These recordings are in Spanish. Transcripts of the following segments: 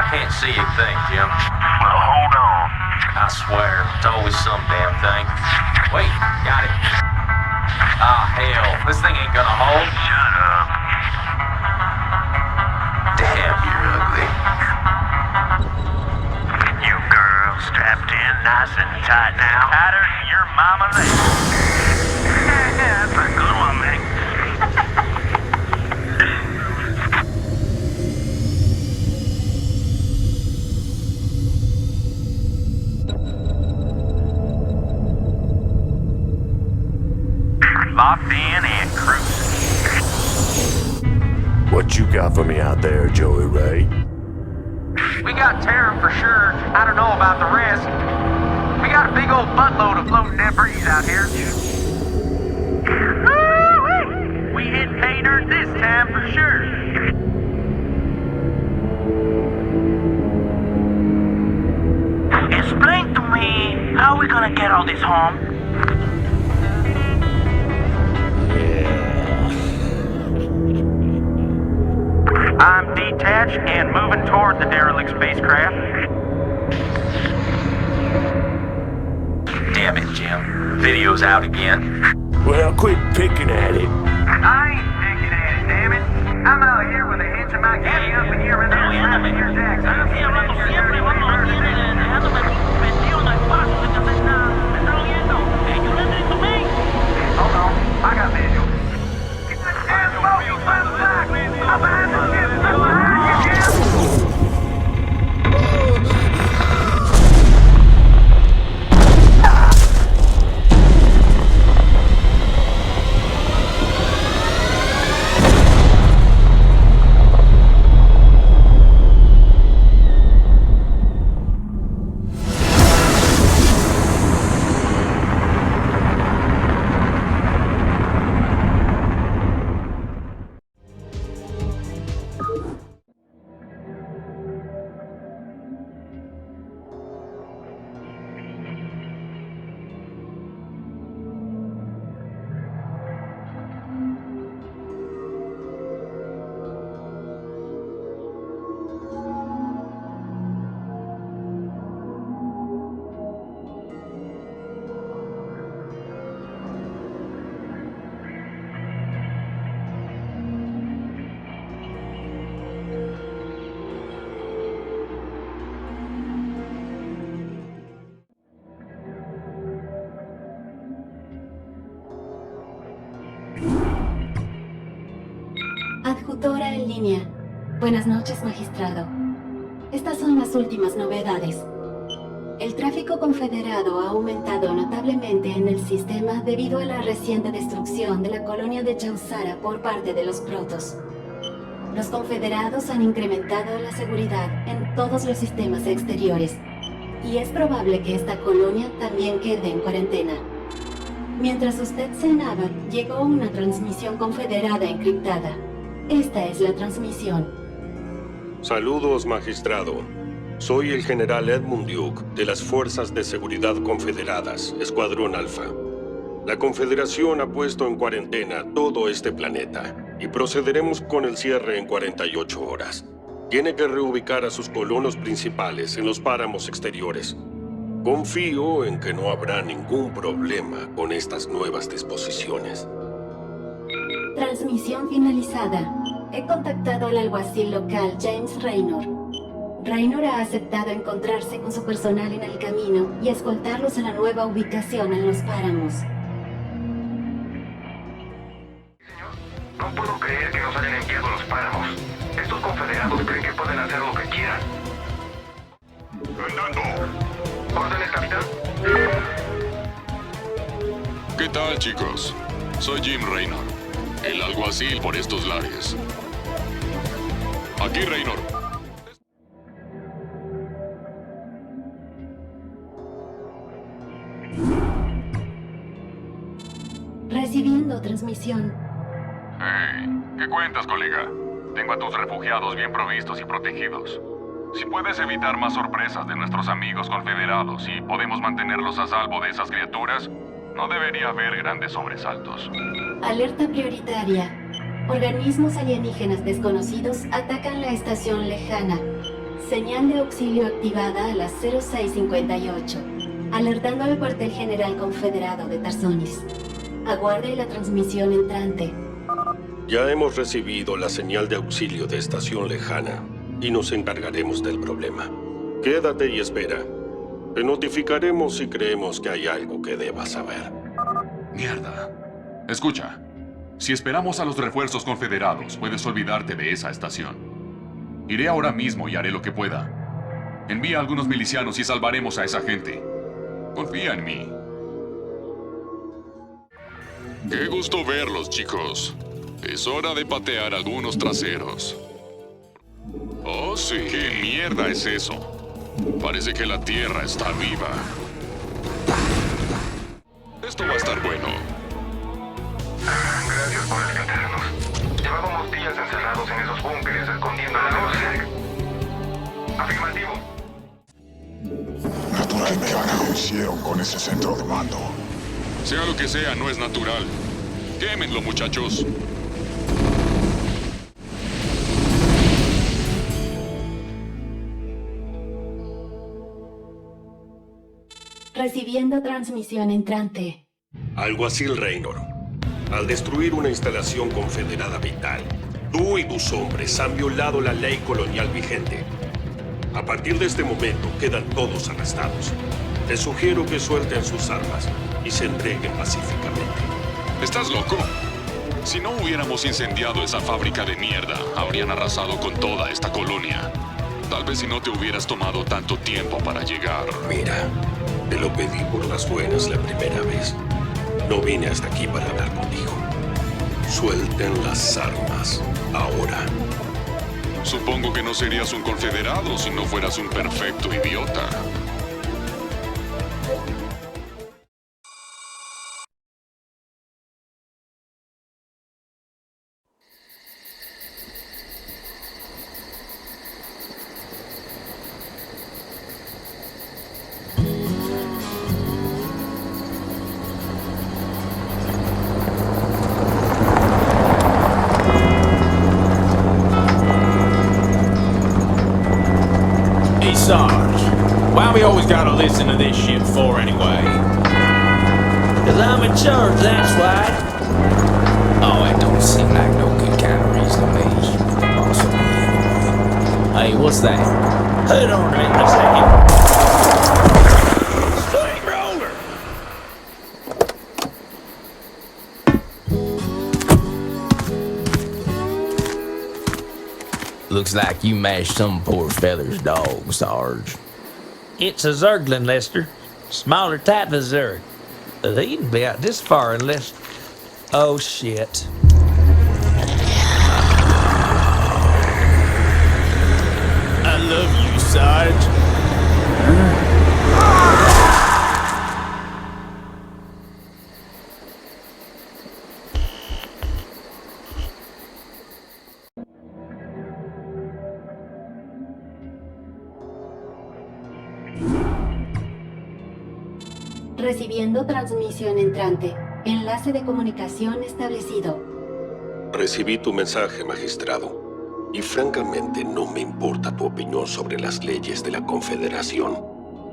Can't see a thing, Jim. Well, hold on. I swear, it's always some damn thing. Wait, got it. Ah, hell, this thing ain't gonna hold. Shut up. Damn, you're ugly. You girls strapped in nice and tight now. Tighter than your mama leg. That's a good one, man. Locked in and cruising. What you got for me out there, Joey Ray? We got Terra for sure. I don't know about the rest. We got a big old buttload of floating debris out here. Woo-wee! We hit pay dirt this time for sure. Explain to me, how are we gonna get all this home? I'm detached and moving toward the derelict spacecraft. Damn it, Jim. Video's out again. Well, quit picking at it. I ain't picking at it, damn it. I'm out here with a hitch in my caddy up in here and there slapping your jacks. I'm hablando siempre, vamos dejándome metido en el paso de que me está oyendo. Hey, you listening to me? Hold on, I got visual. Get the damn boat, you son of a sack! I'm behind the ship, I'm behind you, Jim! Adjutora en línea. Buenas noches, magistrado. Estas son las últimas novedades. El tráfico confederado ha aumentado notablemente en el sistema debido a la reciente destrucción de la colonia de Chausara por parte de los protos. Los confederados han incrementado la seguridad en todos los sistemas exteriores, y es probable que esta colonia también quede en cuarentena. Mientras usted cenaba, llegó una transmisión confederada encriptada. Esta es la transmisión. Saludos, magistrado. Soy el general Edmund Duke, de las Fuerzas de Seguridad Confederadas, Escuadrón Alfa. La Confederación ha puesto en cuarentena todo este planeta, y procederemos con el cierre en 48 horas. Tiene que reubicar a sus colonos principales en los páramos exteriores. Confío en que no habrá ningún problema con estas nuevas disposiciones. Transmisión finalizada. He contactado al alguacil local James Raynor. Raynor ha aceptado encontrarse con su personal en el camino y escoltarlos a la nueva ubicación en los páramos. No puedo creer que nos hayan enviado los páramos. Estos confederados creen que pueden hacer lo que quieran. ¡Mandando! ¿Órdenes, capitán? ¿Qué tal, chicos? Soy Jim Raynor, el alguacil por estos lares. Aquí, Raynor. Recibiendo transmisión. Hey, ¿qué cuentas, colega? Tengo a tus refugiados bien provistos y protegidos. Si puedes evitar más sorpresas de nuestros amigos confederados y podemos mantenerlos a salvo de esas criaturas, no debería haber grandes sobresaltos. Alerta prioritaria. Organismos alienígenas desconocidos atacan la estación lejana. Señal de auxilio activada a las 06:58, alertando al cuartel general confederado de Tarsonis. Aguarde la transmisión entrante. Ya hemos recibido la señal de auxilio de estación lejana y nos encargaremos del problema. Quédate y espera. Te notificaremos si creemos que hay algo que debas saber. Mierda. Escucha. Si esperamos a los refuerzos confederados, puedes olvidarte de esa estación. Iré ahora mismo y haré lo que pueda. Envía a algunos milicianos y salvaremos a esa gente. Confía en mí. Qué gusto verlos, chicos. Es hora de patear algunos traseros. Oh, sí. ¿Qué mierda es eso? Parece que la Tierra está viva. Esto va a estar bueno. Gracias por atendernos. Llevábamos días encerrados en esos búnkeres escondiéndonos de los Zerg. Afirmativo. Naturalmente lo hicieron con ese centro de mando. Sea lo que sea, no es natural. Quémenlo, muchachos. Recibiendo transmisión entrante. Alguacil Raynor, al destruir una instalación confederada vital, tú y tus hombres han violado la ley colonial vigente. A partir de este momento quedan todos arrestados. Te sugiero que suelten sus armas y se entreguen pacíficamente. ¿Estás loco? Si no hubiéramos incendiado esa fábrica de mierda, habrían arrasado con toda esta colonia. Tal vez si no te hubieras tomado tanto tiempo para llegar. Mira, te lo pedí por las buenas la primera vez. No vine hasta aquí para hablar contigo. Suelten las armas, ahora. Supongo que no serías un confederado si no fueras un perfecto idiota. Hey, Sarge, why we always gotta listen to this shit for anyway? 'Cause I'm in charge, that's why. Oh, that don't seem like no good kind of reason to me. Possibly anyway. Hey, what's that? Hold on a minute a second. Swing roller! Looks like you mashed some poor feather's dog, Sarge. It's a Zerglin, Lester. Smaller type of Zerg. They can be out this far unless... Oh, shit. I love you, Sarge. Recibiendo transmisión entrante. Enlace de comunicación establecido. Recibí tu mensaje, magistrado. Y francamente no me importa tu opinión sobre las leyes de la Confederación.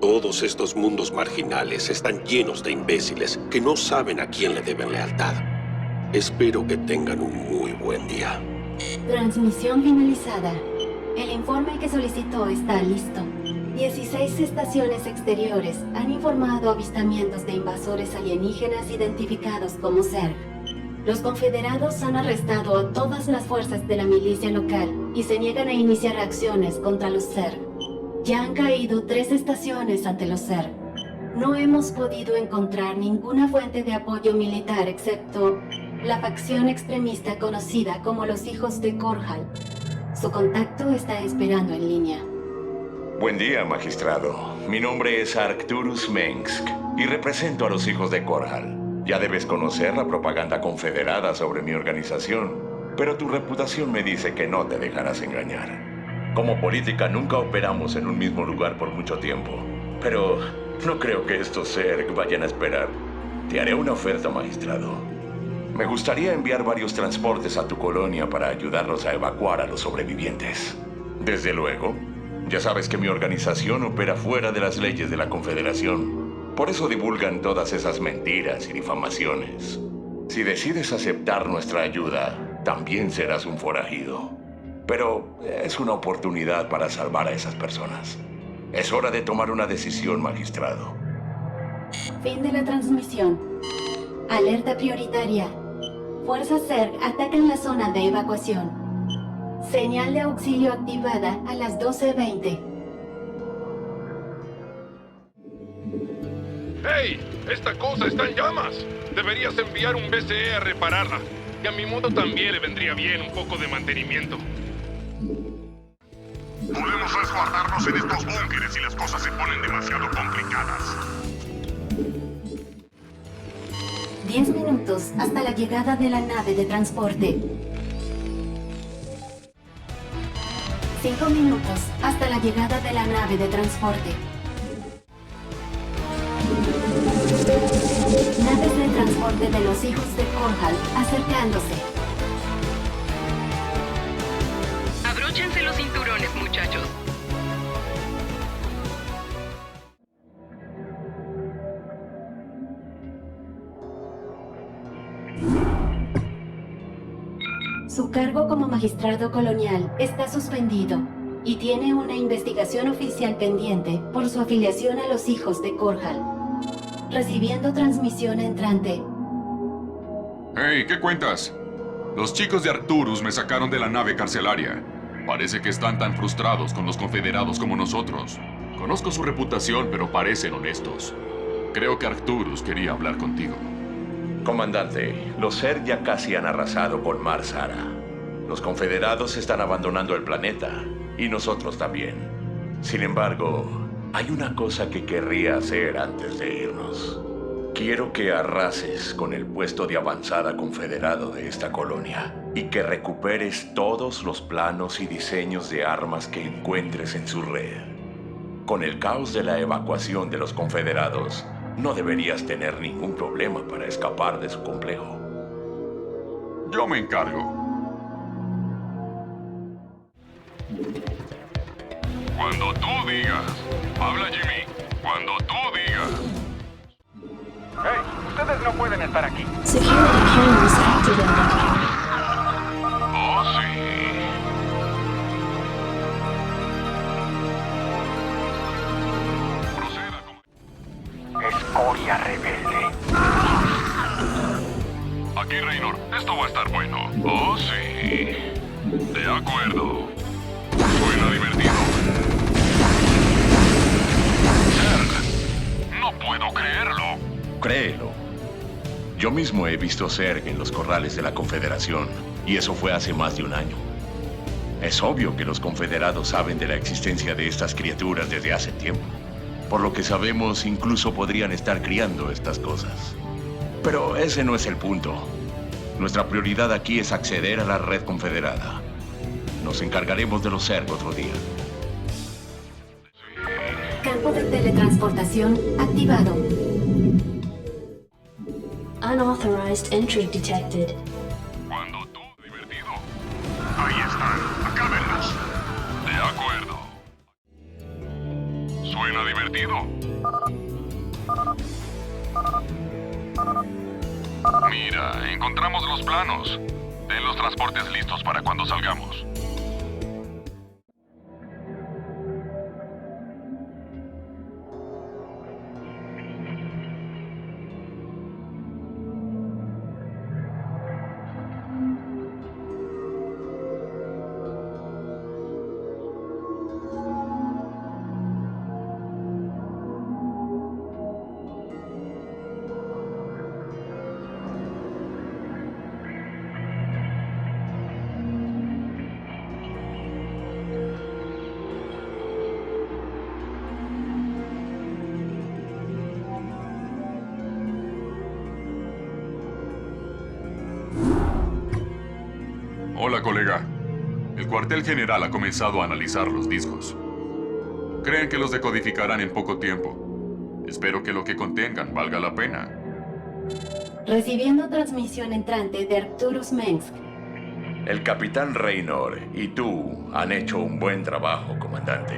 Todos estos mundos marginales están llenos de imbéciles que no saben a quién le deben lealtad. Espero que tengan un muy buen día. Transmisión finalizada. El informe que solicitó está listo. 16 estaciones exteriores han informado avistamientos de invasores alienígenas identificados como Zerg. Los confederados han arrestado a todas las fuerzas de la milicia local y se niegan a iniciar acciones contra los Zerg. Ya han caído 3 estaciones ante los Zerg. No hemos podido encontrar ninguna fuente de apoyo militar excepto la facción extremista conocida como los Hijos de Korhal. Su contacto está esperando en línea. Buen día, magistrado. Mi nombre es Arcturus Mengsk y represento a los Hijos de Korhal. Ya debes conocer la propaganda confederada sobre mi organización, pero tu reputación me dice que no te dejarás engañar. Como política nunca operamos en un mismo lugar por mucho tiempo, pero no creo que estos Zerg vayan a esperar. Te haré una oferta, magistrado. Me gustaría enviar varios transportes a tu colonia para ayudarlos a evacuar a los sobrevivientes. Desde luego, Ya sabes que mi organización opera fuera de las leyes de la Confederación. Por eso divulgan todas esas mentiras y difamaciones. Si decides aceptar nuestra ayuda, también serás un forajido. Pero es una oportunidad para salvar a esas personas. Es hora de tomar una decisión, magistrado. Fin de la transmisión. Alerta prioritaria. Fuerzas CERG atacan la zona de evacuación. Señal de auxilio activada a las 12:20. ¡Hey! ¡Esta cosa está en llamas! Deberías enviar un BCE a repararla. Y a mi moto también le vendría bien un poco de mantenimiento. Podemos resguardarnos en estos búnkeres si las cosas se ponen demasiado complicadas. 10 minutos hasta la llegada de la nave de transporte. 5 minutos hasta la llegada de la nave de transporte. Naves de transporte de los hijos de Korhal acercándose. Abróchense los cinturones, muchachos. Su cargo como magistrado colonial está suspendido y tiene una investigación oficial pendiente por su afiliación a los hijos de Korhal. Recibiendo transmisión entrante. Hey, ¿qué cuentas? Los chicos de Arcturus me sacaron de la nave carcelaria. Parece que están tan frustrados con los confederados como nosotros. Conozco su reputación, pero parecen honestos. Creo que Arcturus quería hablar contigo. Comandante, los Zerg ya casi han arrasado con Mar Sara. Los confederados están abandonando el planeta, y nosotros también. Sin embargo, hay una cosa que querría hacer antes de irnos. Quiero que arrases con el puesto de avanzada confederado de esta colonia y que recuperes todos los planos y diseños de armas que encuentres en su red. Con el caos de la evacuación de los confederados, no deberías tener ningún problema para escapar de su complejo. Yo me encargo. Cuando tú digas. Habla, Jimmy. Cuando tú digas. ¡Hey! Ustedes no pueden estar aquí. Security cameras activated. Oh, sí. Proceda como... Escoria rebelde. Aquí, Raynor. Esto va a estar bueno. Oh, sí. De acuerdo. Suena divertido. Zerg. No puedo creerlo. Créelo. Yo mismo he visto Zerg en los corrales de la Confederación, y eso fue hace más de un año. Es obvio que los confederados saben de la existencia de estas criaturas desde hace tiempo. Por lo que sabemos, incluso podrían estar criando estas cosas. Pero ese no es el punto. Nuestra prioridad aquí es acceder a la red confederada. Nos encargaremos de los Zerg otro día. Campo de teletransportación activado. Unauthorized entry detected. Cuando tú... Divertido. Ahí están. Acábenlos. De acuerdo. Suena divertido. Mira, encontramos los planos. Ten los transportes listos para cuando salgamos. Hola, colega. El cuartel general ha comenzado a analizar los discos. Creen que los decodificarán en poco tiempo. Espero que lo que contengan valga la pena. Recibiendo transmisión entrante de Arcturus Mengsk. El capitán Raynor y tú han hecho un buen trabajo, comandante.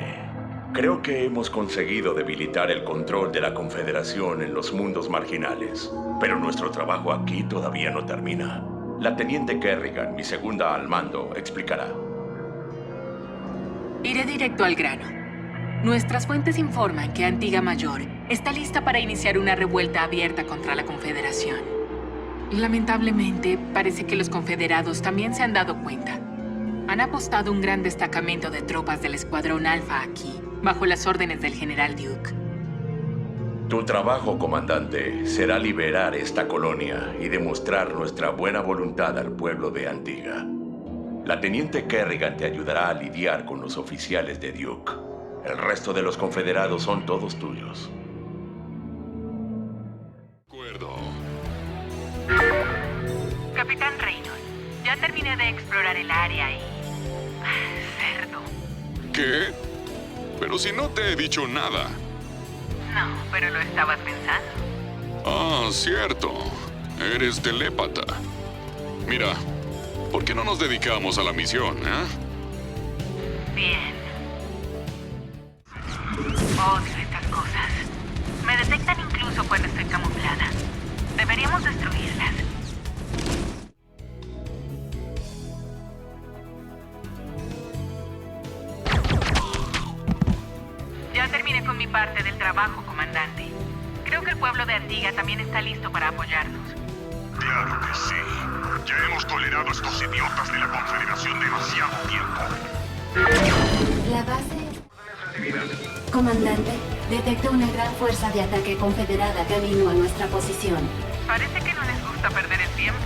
Creo que hemos conseguido debilitar el control de la Confederación en los mundos marginales. Pero nuestro trabajo aquí todavía no termina. La teniente Kerrigan, mi segunda al mando, explicará. Iré directo al grano. Nuestras fuentes informan que Antigua Mayor está lista para iniciar una revuelta abierta contra la Confederación. Lamentablemente, parece que los confederados también se han dado cuenta. Han apostado un gran destacamento de tropas del Escuadrón Alfa aquí, bajo las órdenes del General Duke. Tu trabajo, comandante, será liberar esta colonia y demostrar nuestra buena voluntad al pueblo de Antigua. La teniente Kerrigan te ayudará a lidiar con los oficiales de Duke. El resto de los confederados son todos tuyos. Capitán Raynor, ya terminé de explorar el área y... cerdo. ¿Qué? Pero si no te he dicho nada. No, pero lo estabas pensando. Ah, cierto. Eres telépata. Mira, ¿por qué no nos dedicamos a la misión, Bien. Odio estas cosas. Me detectan incluso cuando estoy camuflada. Deberíamos destruirlas. Ya terminé con mi parte del trabajo, comandante. Creo que el pueblo de Antigua también está listo para apoyarnos. Claro que sí. Ya hemos tolerado a estos idiotas de la Confederación demasiado tiempo. La base... Comandante, detecto una gran fuerza de ataque confederada camino a nuestra posición. Parece que no les gusta perder el tiempo.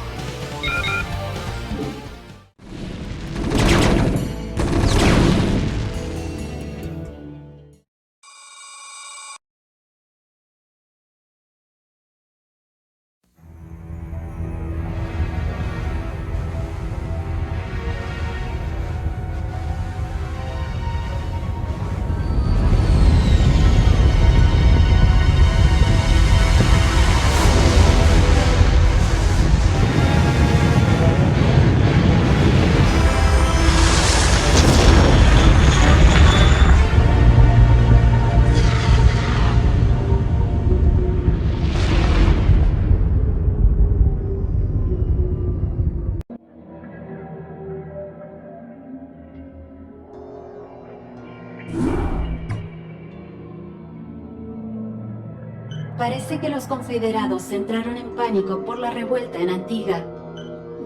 Parece que los confederados entraron en pánico por la revuelta en Antigua.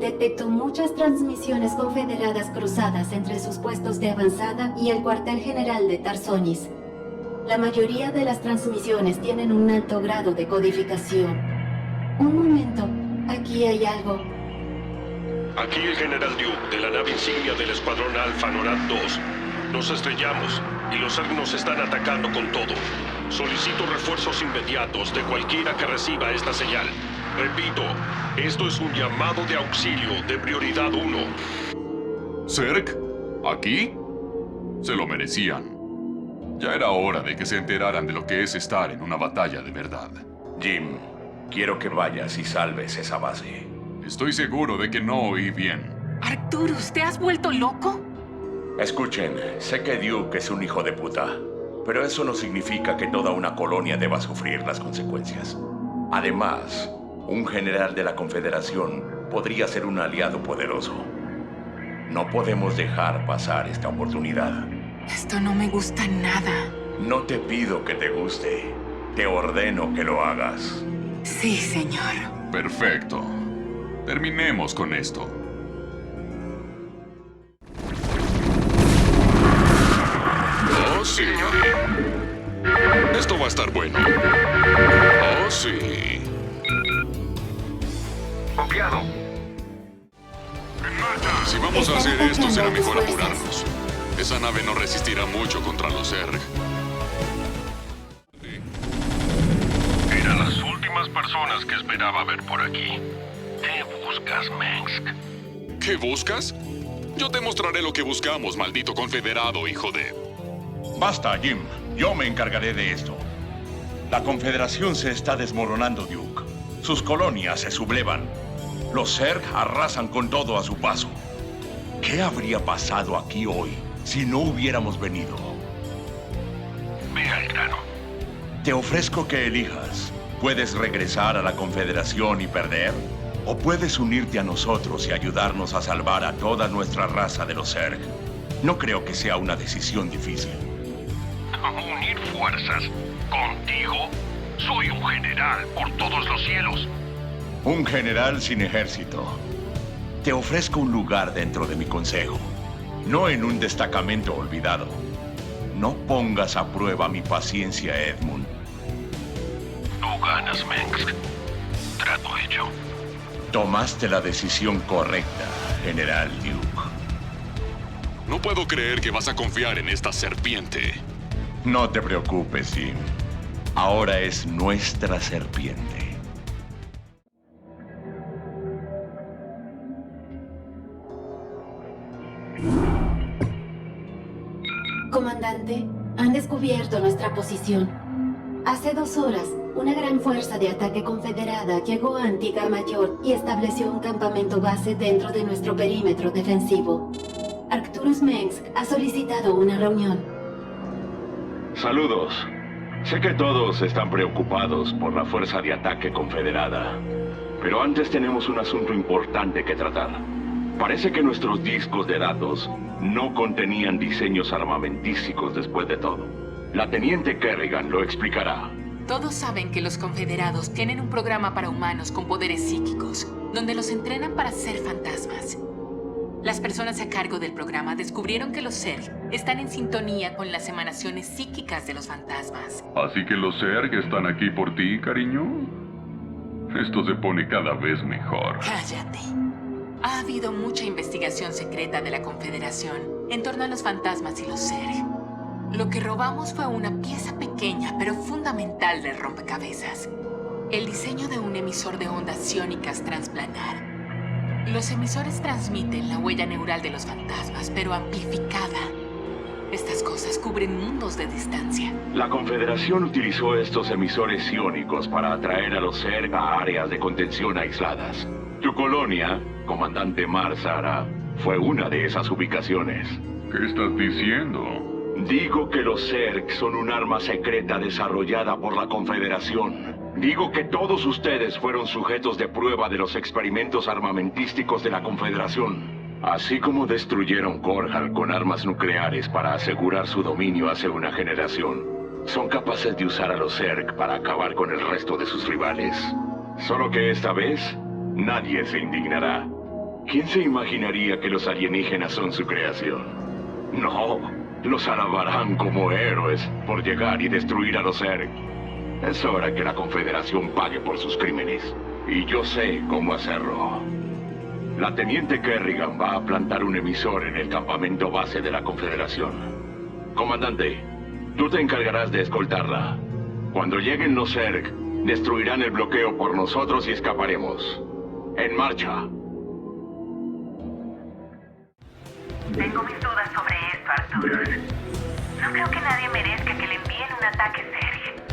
Detecto muchas transmisiones confederadas cruzadas entre sus puestos de avanzada y el cuartel general de Tarsonis. La mayoría de las transmisiones tienen un alto grado de codificación. Un momento, aquí hay algo. Aquí el General Duke, de la nave insignia del Escuadrón Alfa NORAD 2. Nos estrellamos y los Zerg nos están atacando con todo. Solicito refuerzos inmediatos de cualquiera que reciba esta señal. Repito, esto es un llamado de auxilio de prioridad 1. ¿Zerg? ¿Aquí? Se lo merecían. Ya era hora de que se enteraran de lo que es estar en una batalla de verdad. Jim, quiero que vayas y salves esa base. Estoy seguro de que no oí bien. Arcturus, ¿te has vuelto loco? Escuchen, sé que Duke es un hijo de puta, pero eso no significa que toda una colonia deba sufrir las consecuencias. Además, un general de la Confederación podría ser un aliado poderoso. No podemos dejar pasar esta oportunidad. Esto no me gusta nada. No te pido que te guste. Te ordeno que lo hagas. Sí, señor. Perfecto. Terminemos con esto. Oh, sí. Esto va a estar bueno. Oh, sí. Copiado. Si vamos a hacer esto, será mejor apurarnos. Esa nave no resistirá mucho contra los Zerg. Eran las últimas personas que esperaba ver por aquí. ¿Qué buscas, Mengsk? ¿Qué buscas? Yo te mostraré lo que buscamos, maldito confederado, hijo de... Basta, Jim. Yo me encargaré de esto. La Confederación se está desmoronando, Duke. Sus colonias se sublevan. Los Zerg arrasan con todo a su paso. ¿Qué habría pasado aquí hoy si no hubiéramos venido? Ve al grano. Te ofrezco que elijas. Puedes regresar a la Confederación y perder, o puedes unirte a nosotros y ayudarnos a salvar a toda nuestra raza de los Zerg. No creo que sea una decisión difícil. ¿Unir fuerzas? ¿Contigo? Soy un general por todos los cielos. Un general sin ejército. Te ofrezco un lugar dentro de mi consejo, no en un destacamento olvidado. No pongas a prueba mi paciencia, Edmund. Tú ganas, Mengsk. Trato hecho. Tomaste la decisión correcta, General Duke. No puedo creer que vas a confiar en esta serpiente. No te preocupes, Jim. Ahora es nuestra serpiente. Comandante, han descubierto nuestra posición. Hace 2 horas, una gran fuerza de ataque confederada llegó a Antigua Mayor y estableció un campamento base dentro de nuestro perímetro defensivo. Arcturus Mengsk ha solicitado una reunión. Saludos. Sé que todos están preocupados por la fuerza de ataque confederada, pero antes tenemos un asunto importante que tratar. Parece que nuestros discos de datos no contenían diseños armamentísticos después de todo. La teniente Kerrigan lo explicará. Todos saben que los confederados tienen un programa para humanos con poderes psíquicos, donde los entrenan para ser fantasmas. Las personas a cargo del programa descubrieron que los Zerg están en sintonía con las emanaciones psíquicas de los fantasmas. ¿Así que los Zerg están aquí por ti, cariño? Esto se pone cada vez mejor. Cállate. Ha habido mucha investigación secreta de la Confederación en torno a los fantasmas y los Zerg. Lo que robamos fue una pieza pequeña pero fundamental del rompecabezas. El diseño de un emisor de ondas psiónicas transplanar. Los emisores transmiten la huella neural de los fantasmas, pero amplificada. Estas cosas cubren mundos de distancia. La Confederación utilizó estos emisores psiónicos para atraer a los Zerg a áreas de contención aisladas. Tu colonia, comandante Marzara, fue una de esas ubicaciones. ¿Qué estás diciendo? Digo que los Zerg son un arma secreta desarrollada por la Confederación. Digo que todos ustedes fueron sujetos de prueba de los experimentos armamentísticos de la Confederación. Así como destruyeron Korhal con armas nucleares para asegurar su dominio hace una generación, son capaces de usar a los Zerg para acabar con el resto de sus rivales. Solo que esta vez, nadie se indignará. ¿Quién se imaginaría que los alienígenas son su creación? No, los alabarán como héroes por llegar y destruir a los Zerg. Es hora que la Confederación pague por sus crímenes. Y yo sé cómo hacerlo. La teniente Kerrigan va a plantar un emisor en el campamento base de la Confederación. Comandante, tú te encargarás de escoltarla. Cuando lleguen los Zerg, destruirán el bloqueo por nosotros y escaparemos. ¡En marcha! Tengo mis dudas sobre esto, Arturo. No creo que nadie merezca que le envíen un ataque serio.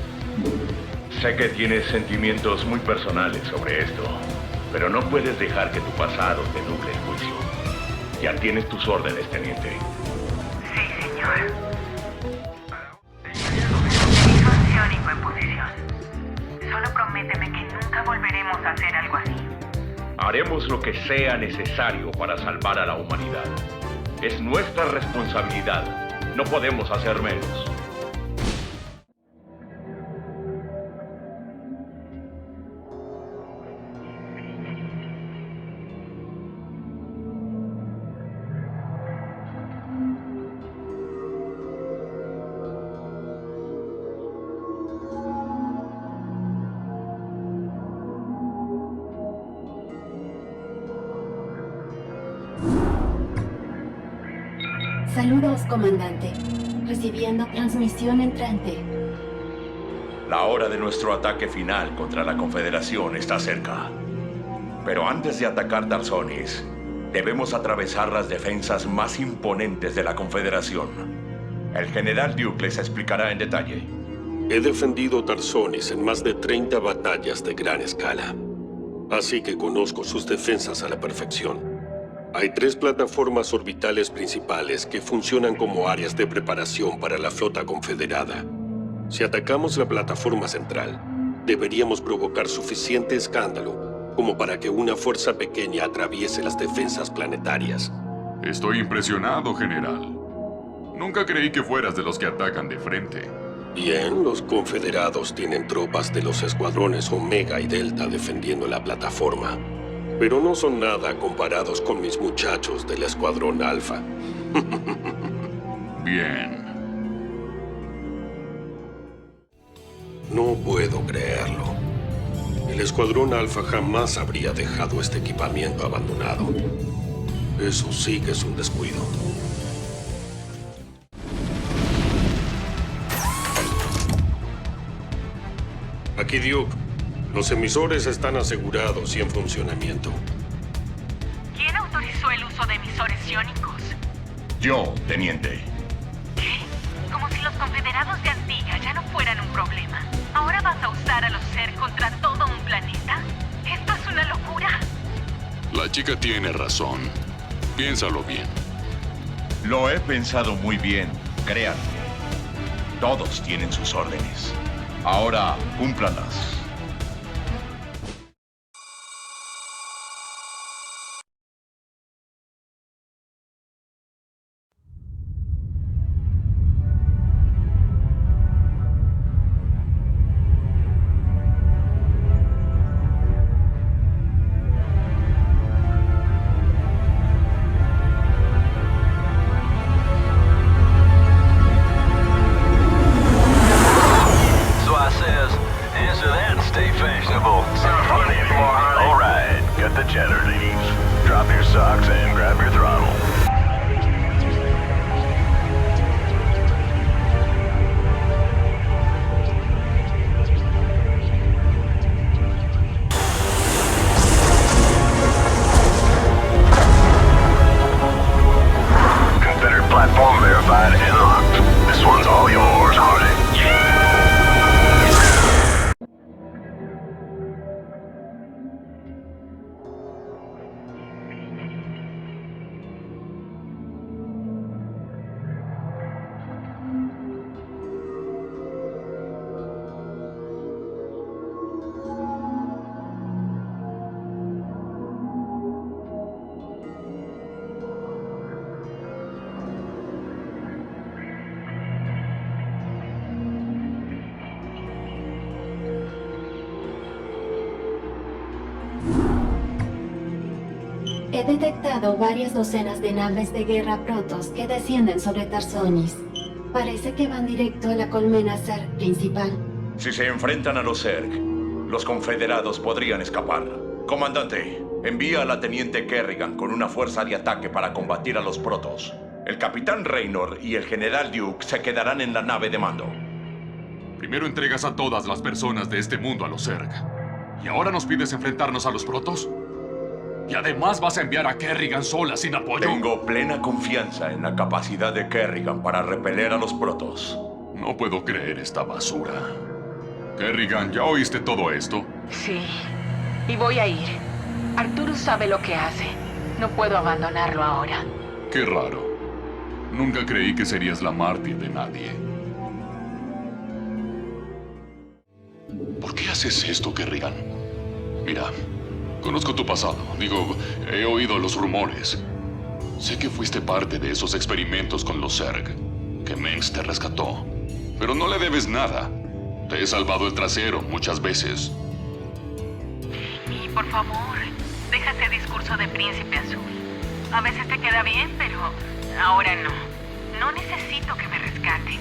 Sé que tienes sentimientos muy personales sobre esto, pero no puedes dejar que tu pasado te nuble el juicio. Ya tienes tus órdenes, teniente. Sí, señor. Emisor psiónico en posición. Solo prométeme que nunca volveremos a hacer algo así. Haremos lo que sea necesario para salvar a la humanidad. Es nuestra responsabilidad. No podemos hacer menos. Saludos, comandante. Recibiendo transmisión entrante. La hora de nuestro ataque final contra la Confederación está cerca. Pero antes de atacar Tarsonis, debemos atravesar las defensas más imponentes de la Confederación. El general Duke les explicará en detalle. He defendido Tarsonis en más de 30 batallas de gran escala. Así que conozco sus defensas a la perfección. Hay 3 plataformas orbitales principales que funcionan como áreas de preparación para la flota confederada. Si atacamos la plataforma central, deberíamos provocar suficiente escándalo como para que una fuerza pequeña atraviese las defensas planetarias. Estoy impresionado, general. Nunca creí que fueras de los que atacan de frente. Bien, los confederados tienen tropas de los escuadrones Omega y Delta defendiendo la plataforma. Pero no son nada comparados con mis muchachos del escuadrón Alfa. Bien. No puedo creerlo. El escuadrón Alfa jamás habría dejado este equipamiento abandonado. Eso sí que es un descuido. Aquí Duke. Los emisores están asegurados y en funcionamiento. ¿Quién autorizó el uso de emisores iónicos? Yo, teniente. ¿Qué? Como si los confederados de Antigua ya no fueran un problema. ¿Ahora vas a usar a los Zerg contra todo un planeta? ¡Esto es una locura! La chica tiene razón. Piénsalo bien. Lo he pensado muy bien, créanme. Todos tienen sus órdenes. Ahora, cúmplalas. He detectado varias docenas de naves de guerra protos que descienden sobre Tarsonis. Parece que van directo a la colmena Zerg principal. Si se enfrentan a los Zerg, los confederados podrían escapar. Comandante, envía a la teniente Kerrigan con una fuerza de ataque para combatir a los protos. El capitán Raynor y el general Duke se quedarán en la nave de mando. Primero entregas a todas las personas de este mundo a los Zerg. ¿Y ahora nos pides enfrentarnos a los protos? ¿Y además vas a enviar a Kerrigan sola, sin apoyo? Tengo plena confianza en la capacidad de Kerrigan para repeler a los protos. No puedo creer esta basura. Kerrigan, ¿ya oíste todo esto? Sí, y voy a ir. Arturus sabe lo que hace. No puedo abandonarlo ahora. Qué raro. Nunca creí que serías la mártir de nadie. ¿Por qué haces esto, Kerrigan? Mira, conozco tu pasado. Digo, he oído los rumores. Sé que fuiste parte de esos experimentos con los Zerg, que Mengsk te rescató. Pero no le debes nada. Te he salvado el trasero muchas veces. Y por favor, deja ese discurso de príncipe azul. A veces te queda bien, pero ahora no. No necesito que me rescaten.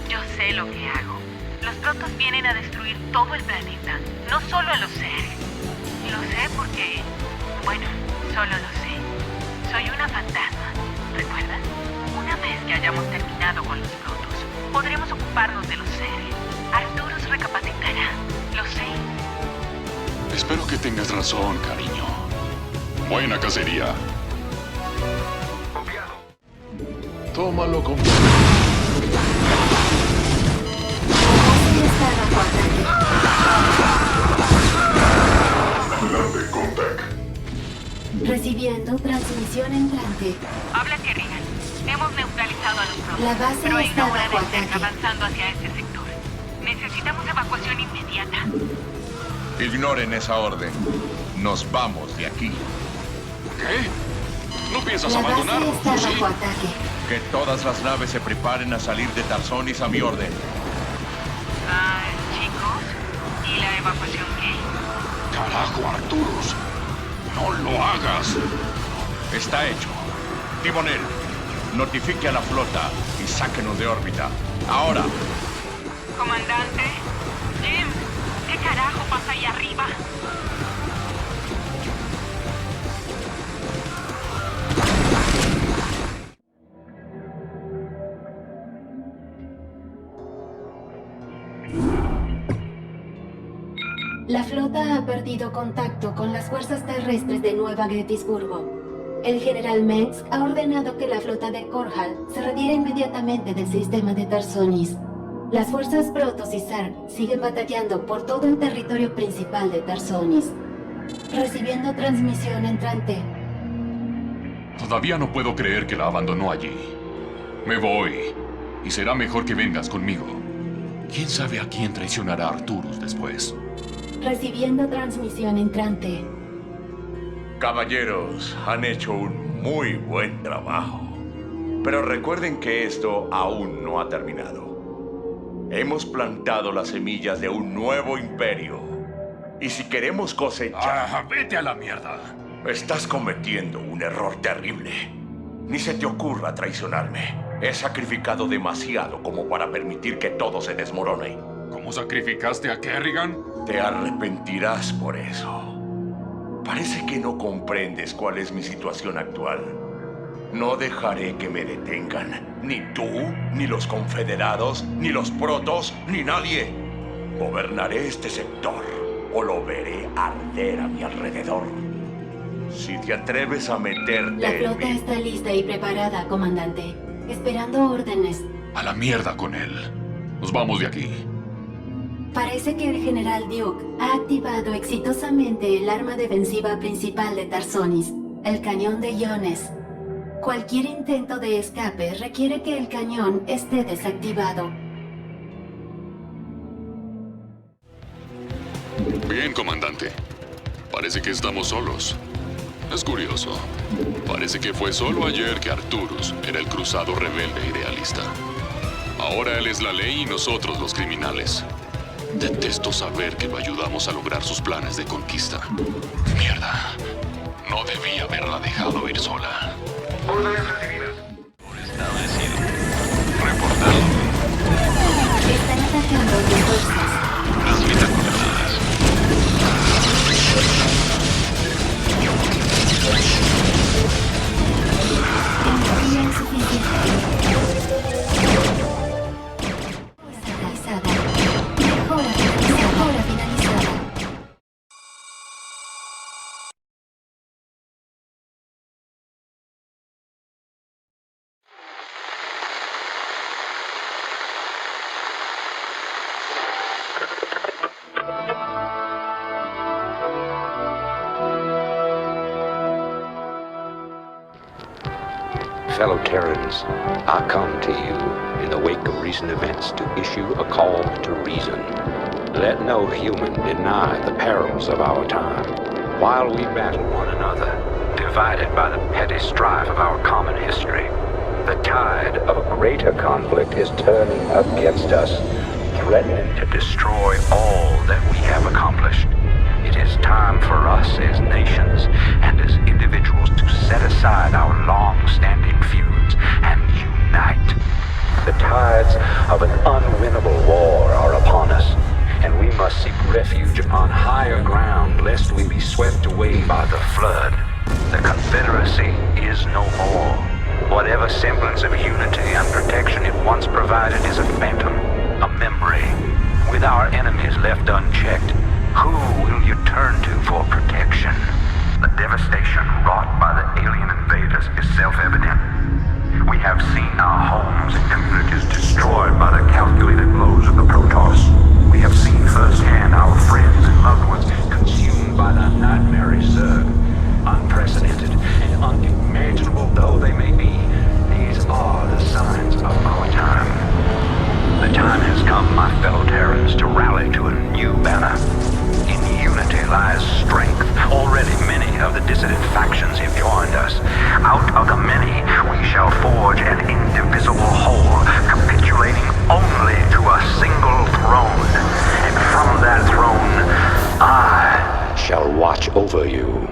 Yo sé lo que hago. Los protos vienen a destruir todo el planeta, no solo a los Zerg. Lo sé porque, bueno, solo lo sé. Soy una fantasma, ¿recuerdas? Una vez que hayamos terminado con los protos, podremos ocuparnos de los Zerg. Arturus recapacitará, lo sé. Espero que tengas razón, cariño. Buena cacería. Tómalo con... Recibiendo transmisión transmisión entrante. Habla Kerrigan. Hemos neutralizado a los protos, La base pero hay está una ola bajo de cerca ataque. avanzando hacia este sector. Necesitamos evacuación inmediata. Ignoren esa orden. Nos vamos de aquí. ¿Qué? ¿No piensas La base abandonarnos? está ¿Sí? bajo ataque. Que todas las naves se preparen a salir de Tarsonis a mi orden. Chicos, ¿y la evacuación qué? Carajo, Arturus. No lo hagas. Está hecho. Timonel, notifique a la flota y sáquenos de órbita. Ahora. Comandante, Jim, ¿qué carajo pasa ahí arriba? La flota ha perdido contacto con las fuerzas terrestres de Nueva Gettysburgo. El general Mengsk ha ordenado que la flota de Korhal se retire inmediatamente del sistema de Tarsonis. Las fuerzas Protoss y Zerg siguen batallando por todo el territorio principal de Tarsonis. Recibiendo transmisión entrante. Todavía no puedo creer que la abandonó allí. Me voy. Y será mejor que vengas conmigo. ¿Quién sabe a quién traicionará Arturus después? Recibiendo transmisión entrante. Caballeros, han hecho un muy buen trabajo. Pero recuerden que esto aún no ha terminado. Hemos plantado las semillas de un nuevo imperio. Y si queremos cosechar... ¡Vete a la mierda! Estás cometiendo un error terrible. Ni se te ocurra traicionarme. He sacrificado demasiado como para permitir que todo se desmorone. ¿Cómo sacrificaste a Kerrigan? Te arrepentirás por eso. Parece que no comprendes cuál es mi situación actual. No dejaré que me detengan. Ni tú, ni los confederados, ni los protos, ni nadie. Gobernaré este sector, o lo veré arder a mi alrededor. Si te atreves a meterte La en flota mi... está lista y preparada, comandante. Esperando órdenes. A la mierda con él. Nos vamos de aquí. Parece que el general Duke ha activado exitosamente el arma defensiva principal de Tarsonis, el cañón de iones. Cualquier intento de escape requiere que el cañón esté desactivado. Bien, comandante. Parece que estamos solos. Es curioso. Parece que fue solo ayer que Arturus era el cruzado rebelde idealista. Ahora él es la ley y nosotros los criminales. Detesto saber que lo ayudamos a lograr sus planes de conquista. Mierda. No debí haberla dejado ir sola. Órdenes recibidas. Reportado. Están atacando con fuerzas. Transmita coordenadas. Energía insuficiente. Finalizada. Mejora finalizada. Fellow Terrans, I come to you in the wake of recent events to issue a call to reason. Let no human deny the perils of our time. While we battle one another, divided by the petty strife of our common history, the tide of a greater conflict is turning against us, threatening to destroy all that we have accomplished. It is time for us as nations and as individuals to set aside our long-standing feuds and unite. The tides of an unwinnable war are upon us, and we must seek refuge upon higher ground lest we be swept away by the flood. The Confederacy is no more. Whatever semblance of unity and protection it once provided is a phantom, a memory. With our enemies left unchecked, who will you turn to for protection? The devastation wrought by the alien invaders is self-evident. We have seen our homes and communities destroyed by the calculated blows of the Protoss. We have seen firsthand our friends and loved ones consumed by the nightmare Zerg. Unprecedented and unimaginable over you.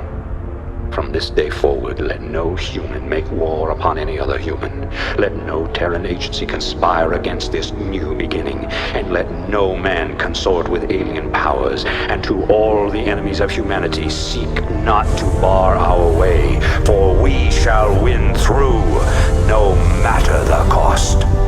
From this day forward, let no human make war upon any other human. Let no Terran agency conspire against this new beginning. And let no man consort with alien powers. And to all the enemies of humanity, seek not to bar our way, for we shall win through, no matter the cost.